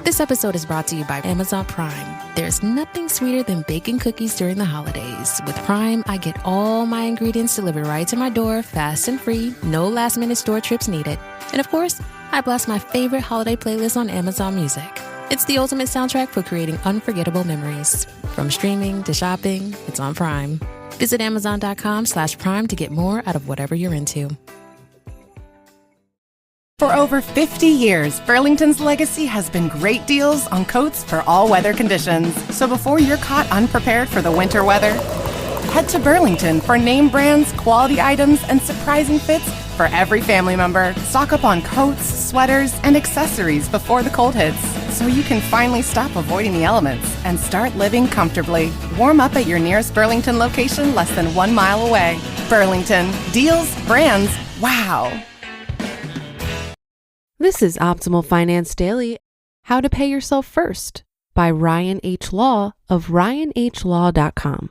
This episode is brought to you by Amazon Prime. There's nothing sweeter than baking cookies during the holidays. With Prime, I get all my ingredients delivered right to my door, fast and free, no last-minute store trips needed. And of course, I blast my favorite holiday playlist on Amazon Music. It's the ultimate soundtrack for creating unforgettable memories. From streaming to shopping, it's on Prime. Visit Amazon.com/Prime to get more out of whatever you're into. For over 50 years, Burlington's legacy has been great deals on coats for all weather conditions. So before you're caught unprepared for the winter weather, head to Burlington for name brands, quality items, and surprising fits for every family member. Stock up on coats, sweaters, and accessories before the cold hits, so you can finally stop avoiding the elements and start living comfortably. Warm up at your nearest Burlington location less than 1 mile away. Burlington. Deals, brands, wow. This is Optimal Finance Daily, How to Pay Yourself First by Ryan H. Law of ryanhlaw.com.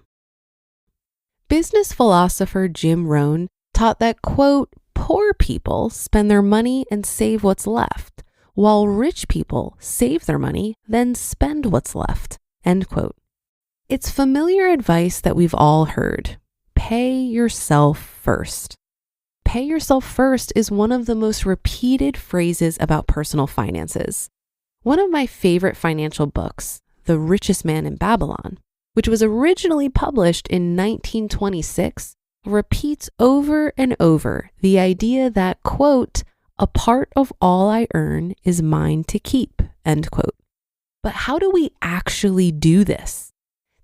Business philosopher Jim Rohn taught that, quote, poor people spend their money and save what's left, while rich people save their money, then spend what's left, end quote. It's familiar advice that we've all heard. Pay yourself first. Pay yourself first is one of the most repeated phrases about personal finances. One of my favorite financial books, The Richest Man in Babylon, which was originally published in 1926, repeats over and over the idea that, quote, a part of all I earn is mine to keep, end quote. But how do we actually do this?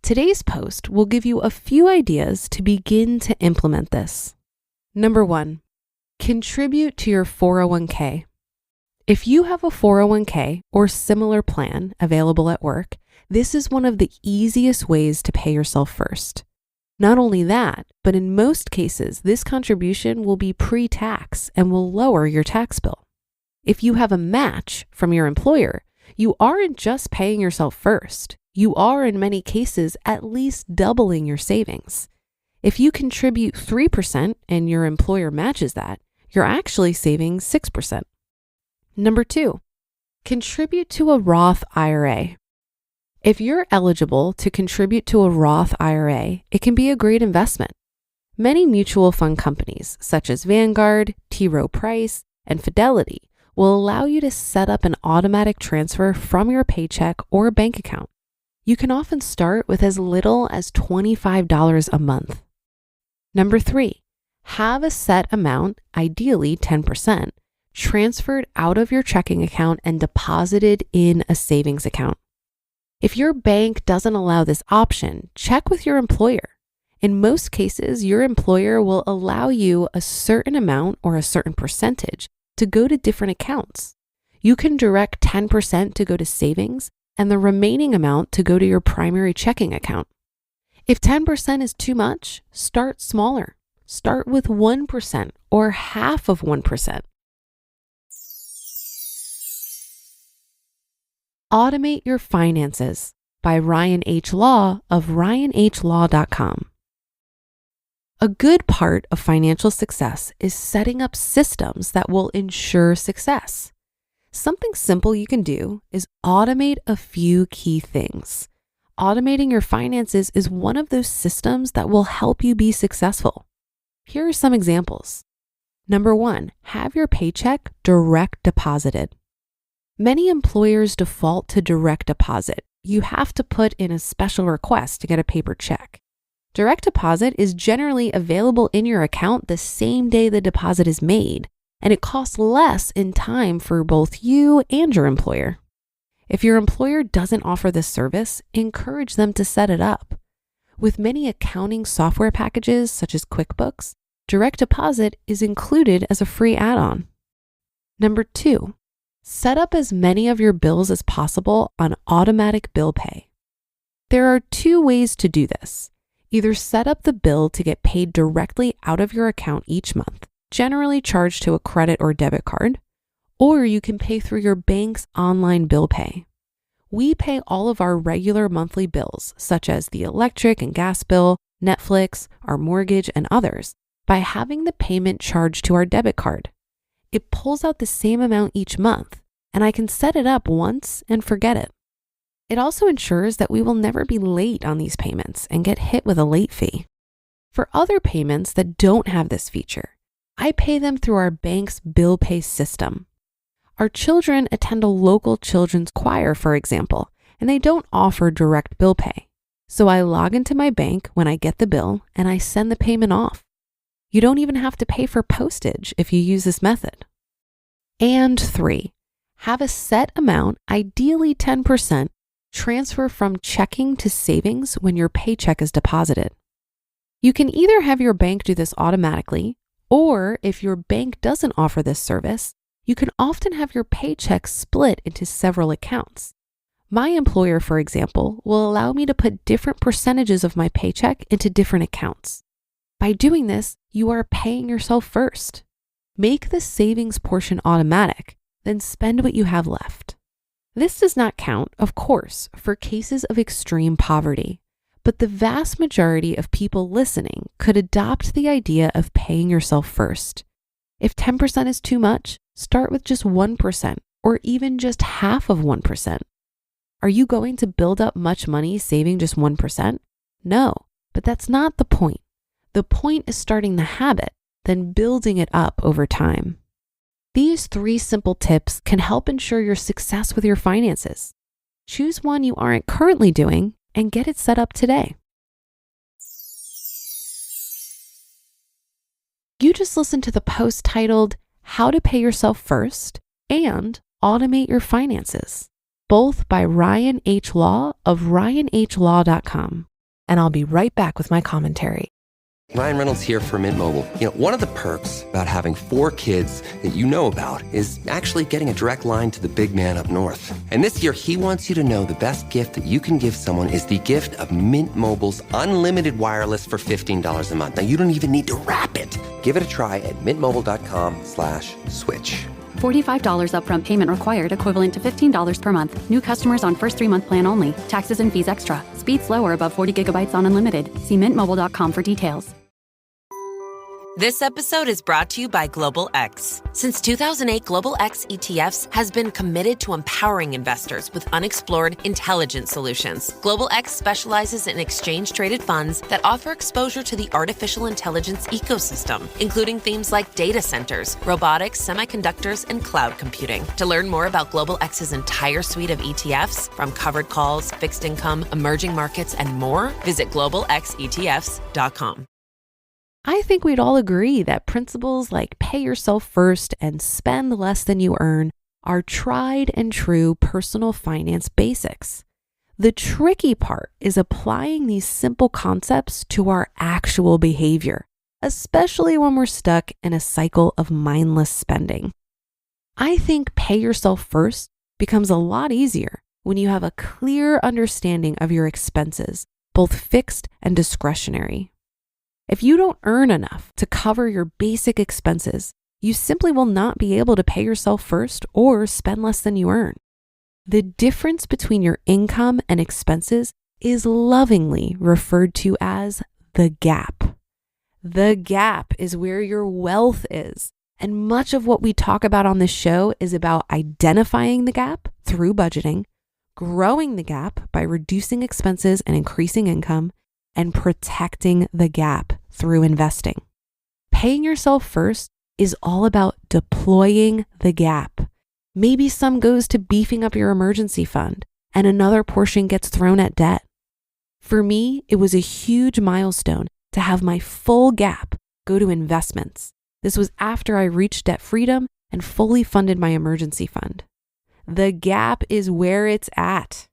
Today's post will give you a few ideas to begin to implement this. Number 1, contribute to your 401k. If you have a 401k or similar plan available at work, this is one of the easiest ways to pay yourself first. Not only that, but in most cases, this contribution will be pre-tax and will lower your tax bill. If you have a match from your employer, you aren't just paying yourself first. You are, in many cases, at least doubling your savings. If you contribute 3% and your employer matches that, you're actually saving 6%. Number 2, contribute to a Roth IRA. If you're eligible to contribute to a Roth IRA, it can be a great investment. Many mutual fund companies, such as Vanguard, T. Rowe Price, and Fidelity, will allow you to set up an automatic transfer from your paycheck or bank account. You can often start with as little as $25 a month. Number 3, have a set amount, ideally 10%, transferred out of your checking account and deposited in a savings account. If your bank doesn't allow this option, check with your employer. In most cases, your employer will allow you a certain amount or a certain percentage to go to different accounts. You can direct 10% to go to savings and the remaining amount to go to your primary checking account. If 10% is too much, start smaller. Start with 1% or half of 1%. Automate Your Finances by Ryan H. Law of ryanhlaw.com. A good part of financial success is setting up systems that will ensure success. Something simple you can do is automate a few key things. Automating your finances is one of those systems that will help you be successful. Here are some examples. Number 1, have your paycheck direct deposited. Many employers default to direct deposit. You have to put in a special request to get a paper check. Direct deposit is generally available in your account the same day the deposit is made, and it costs less in time for both you and your employer. If your employer doesn't offer this service, encourage them to set it up. With many accounting software packages such as QuickBooks, direct deposit is included as a free add-on. Number 2, set up as many of your bills as possible on automatic bill pay. There are 2 ways to do this. Either set up the bill to get paid directly out of your account each month, generally charged to a credit or debit card, or you can pay through your bank's online bill pay. We pay all of our regular monthly bills, such as the electric and gas bill, Netflix, our mortgage, and others, by having the payment charged to our debit card. It pulls out the same amount each month, and I can set it up once and forget it. It also ensures that we will never be late on these payments and get hit with a late fee. For other payments that don't have this feature, I pay them through our bank's bill pay system. Our children attend a local children's choir, for example, and they don't offer direct bill pay. So I log into my bank when I get the bill and I send the payment off. You don't even have to pay for postage if you use this method. And 3, have a set amount, ideally 10%, transfer from checking to savings when your paycheck is deposited. You can either have your bank do this automatically, or if your bank doesn't offer this service, you can often have your paycheck split into several accounts. My employer, for example, will allow me to put different percentages of my paycheck into different accounts. By doing this, you are paying yourself first. Make the savings portion automatic, then spend what you have left. This does not count, of course, for cases of extreme poverty, but the vast majority of people listening could adopt the idea of paying yourself first. If 10% is too much, start with just 1% or even just half of 1%. Are you going to build up much money saving just 1%? No, but that's not the point. The point is starting the habit, then building it up over time. These 3 simple tips can help ensure your success with your finances. Choose one you aren't currently doing and get it set up today. You just listened to the post titled, How to Pay Yourself First and Automate Your Finances, both by Ryan H. Law of ryanhlaw.com. And I'll be right back with my commentary. Ryan Reynolds here for Mint Mobile. One of the perks about having 4 kids that you know about is actually getting a direct line to the big man up north. And this year, he wants you to know the best gift that you can give someone is the gift of Mint Mobile's unlimited wireless for $15 a month. Now, you don't even need to wrap it. Give it a try at mintmobile.com/switch. $45 upfront payment required, equivalent to $15 per month. New customers on first 3-month plan only. Taxes and fees extra. Speed slower above 40 gigabytes on unlimited. See mintmobile.com for details. This episode is brought to you by Global X. Since 2008, Global X ETFs has been committed to empowering investors with unexplored, intelligent solutions. Global X specializes in exchange-traded funds that offer exposure to the artificial intelligence ecosystem, including themes like data centers, robotics, semiconductors, and cloud computing. To learn more about Global X's entire suite of ETFs, from covered calls, fixed income, emerging markets, and more, visit globalxetfs.com. I think we'd all agree that principles like pay yourself first and spend less than you earn are tried and true personal finance basics. The tricky part is applying these simple concepts to our actual behavior, especially when we're stuck in a cycle of mindless spending. I think pay yourself first becomes a lot easier when you have a clear understanding of your expenses, both fixed and discretionary. If you don't earn enough to cover your basic expenses, you simply will not be able to pay yourself first or spend less than you earn. The difference between your income and expenses is lovingly referred to as the gap. The gap is where your wealth is. And much of what we talk about on this show is about identifying the gap through budgeting, growing the gap by reducing expenses and increasing income, and protecting the gap through investing. Paying yourself first is all about deploying the gap. Maybe some goes to beefing up your emergency fund and another portion gets thrown at debt. For me, it was a huge milestone to have my full gap go to investments. This was after I reached debt freedom and fully funded my emergency fund. The gap is where it's at.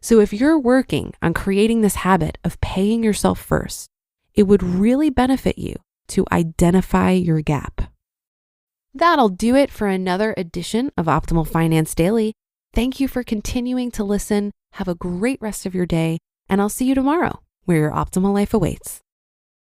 So if you're working on creating this habit of paying yourself first, it would really benefit you to identify your gap. That'll do it for another edition of Optimal Finance Daily. Thank you for continuing to listen. Have a great rest of your day, and I'll see you tomorrow where your optimal life awaits.